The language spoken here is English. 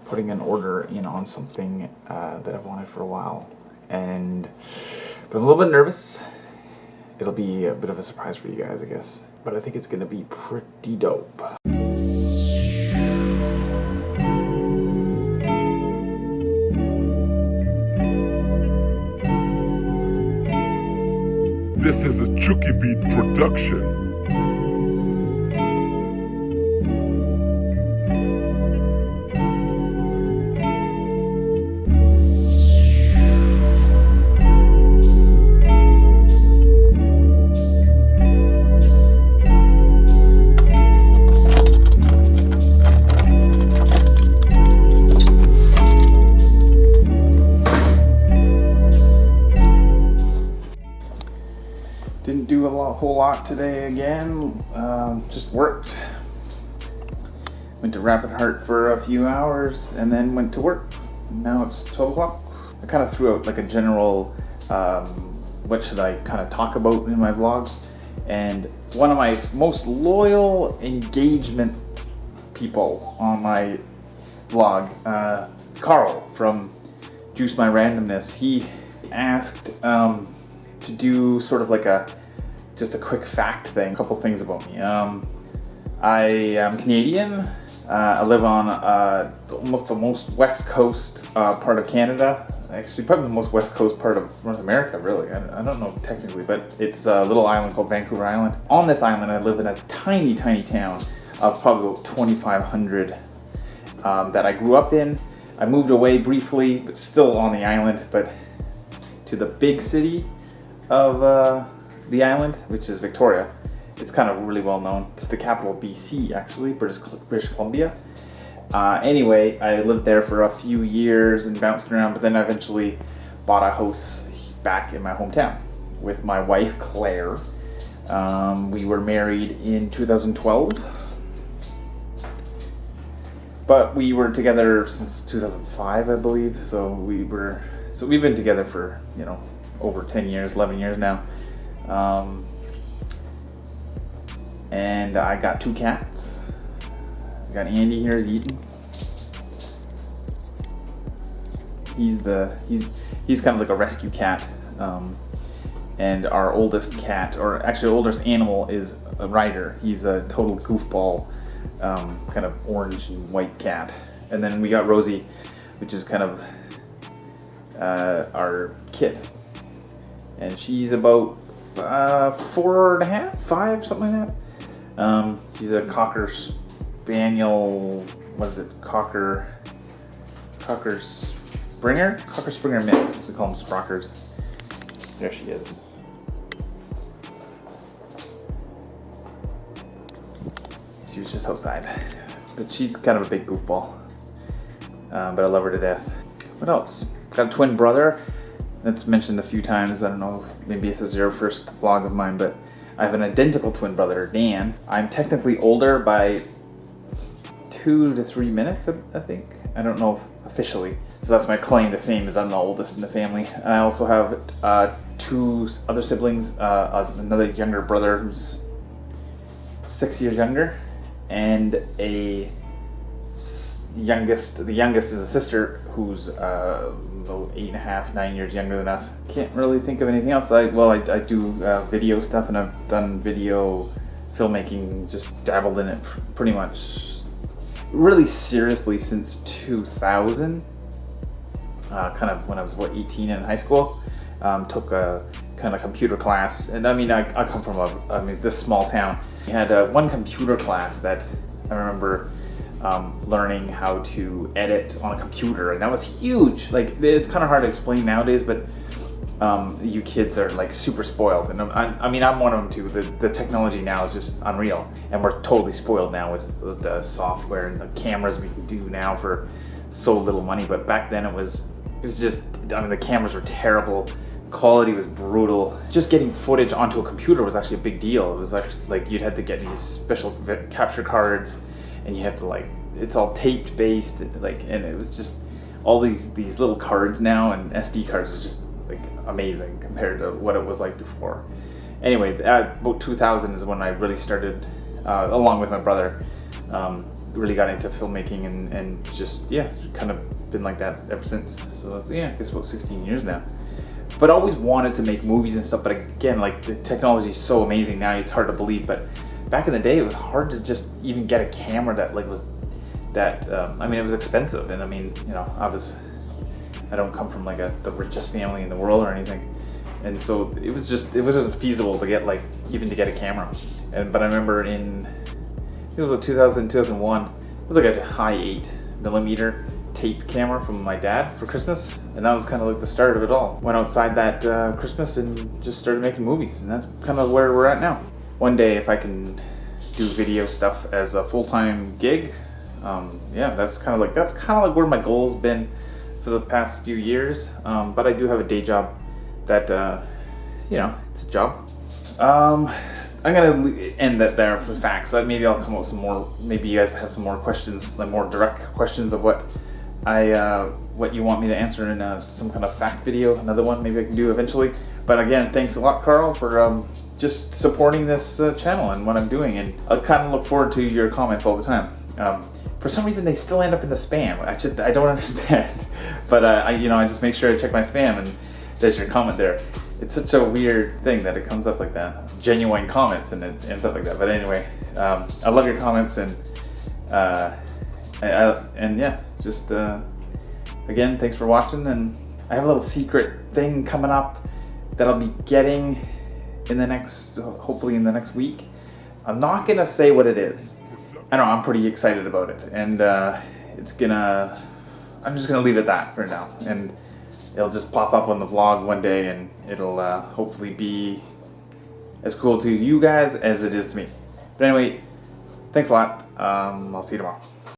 putting an order in on something that I've wanted for a while, but I'm a little bit nervous. It'll be a bit of a surprise for you guys, I guess, but I think it's gonna be pretty dope. This is a Chuki Beat production. Didn't do a whole lot today again, just worked. Went to Rapid Heart for a few hours and then went to work. Now it's 12 o'clock. I kind of threw out like a general, what should I kind of talk about in my vlogs. And one of my most loyal engagement people on my vlog, Carl from Juice My Randomness, he asked to do sort of like just a quick fact thing, a couple things about me. I am Canadian. I live on almost the most west coast part of Canada. Actually, probably the most west coast part of North America, really. I don't know technically, but it's a little island called Vancouver Island. On this island, I live in a tiny, tiny town of probably about 2,500 that I grew up in. I moved away briefly, but still on the island, but to the big city of the island, which is Victoria. It's kind of really well known. It's the capital of BC, actually, British Columbia. Anyway, I lived there for a few years and bounced around, but then I eventually bought a house back in my hometown with my wife, Claire. We were married in 2012, but we were together since 2005, I believe. So we've been together for, over 10 years, 11 years now. And I got 2 cats. I got Andy here, he's eating. He's kind of like a rescue cat. And our oldest cat, or actually oldest animal, is a Ryder. He's a total goofball, kind of orange and white cat. And then we got Rosie, which is kind of our kid. And she's about 4.5, 5, something like that. She's a Cocker Spaniel. What is it? Cocker Springer mix. We call them Sprockers. There she is. She was just outside, but she's kind of a big goofball. But I love her to death. What else? Got a twin brother. That's mentioned a few times. I don't know, maybe this is your first vlog of mine, but I have an identical twin brother, Dan. I'm technically older by 2 to 3 minutes, I think. I don't know if officially. So that's my claim to fame, is I'm the oldest in the family. And I also have 2 other siblings, another younger brother who's 6 years younger, and the youngest is a sister who's about 8.5, 9 years younger than us. Can't really think of anything else. I do video stuff, and I've done video filmmaking, just dabbled in it pretty much really seriously since 2000. Kind of when I was 18 in high school. Took a kind of computer class, and I come from this small town. We had one computer class that I remember learning how to edit on a computer, and that was huge. Like, it's kind of hard to explain nowadays, but you kids are like super spoiled, and I'm one of them too. The technology now is just unreal, and we're totally spoiled now with the software and the cameras we can do now for so little money. But back then it was just, the cameras were terrible. Quality was brutal. Just getting footage onto a computer was actually a big deal. It was like you'd have to get these special capture cards, and you have to it's all taped based, and it was just all these little cards now, and SD cards is just amazing compared to what it was like before. Anyway, about 2000 is when I really started, along with my brother, really got into filmmaking and just, yeah, it's kind of been like that ever since. So yeah, I guess about 16 years now. But always wanted to make movies and stuff, but again, like, the technology is so amazing now, it's hard to believe. But back in the day, it was hard to just even get a camera that like was that, I mean, it was expensive. And I mean, you know, I don't come from like the richest family in the world or anything. And so it wasn't feasible to get, like, even to get a camera. But I remember in, I think it was about 2001, it was like a high 8mm tape camera from my dad for Christmas, and that was kind of like the start of it all. Went outside that Christmas and just started making movies, and that's kind of where we're at now. One day, if I can do video stuff as a full-time gig, yeah, that's kind of like where my goal's been for the past few years. But I do have a day job that, you know, it's a job. I'm gonna end that there for facts. Maybe I'll come up with some more. Maybe you guys have some more questions, like more direct questions of what you want me to answer in some kind of fact video. Another one maybe I can do eventually. But again, thanks a lot, Carl, for just supporting this channel and what I'm doing. And I kind of look forward to your comments all the time. For some reason, they still end up in the spam. I don't understand. But I just make sure I check my spam, and there's your comment there. It's such a weird thing that it comes up like that. Genuine comments and stuff like that. But anyway, I love your comments, and yeah, just again, thanks for watching. And I have a little secret thing coming up that I'll be getting hopefully in the next week. I'm not gonna say what it is. I know I'm pretty excited about it, and I'm just gonna leave it at that for now. And it'll just pop up on the vlog one day, and it'll hopefully be as cool to you guys as it is to me. But anyway, thanks a lot. I'll see you tomorrow.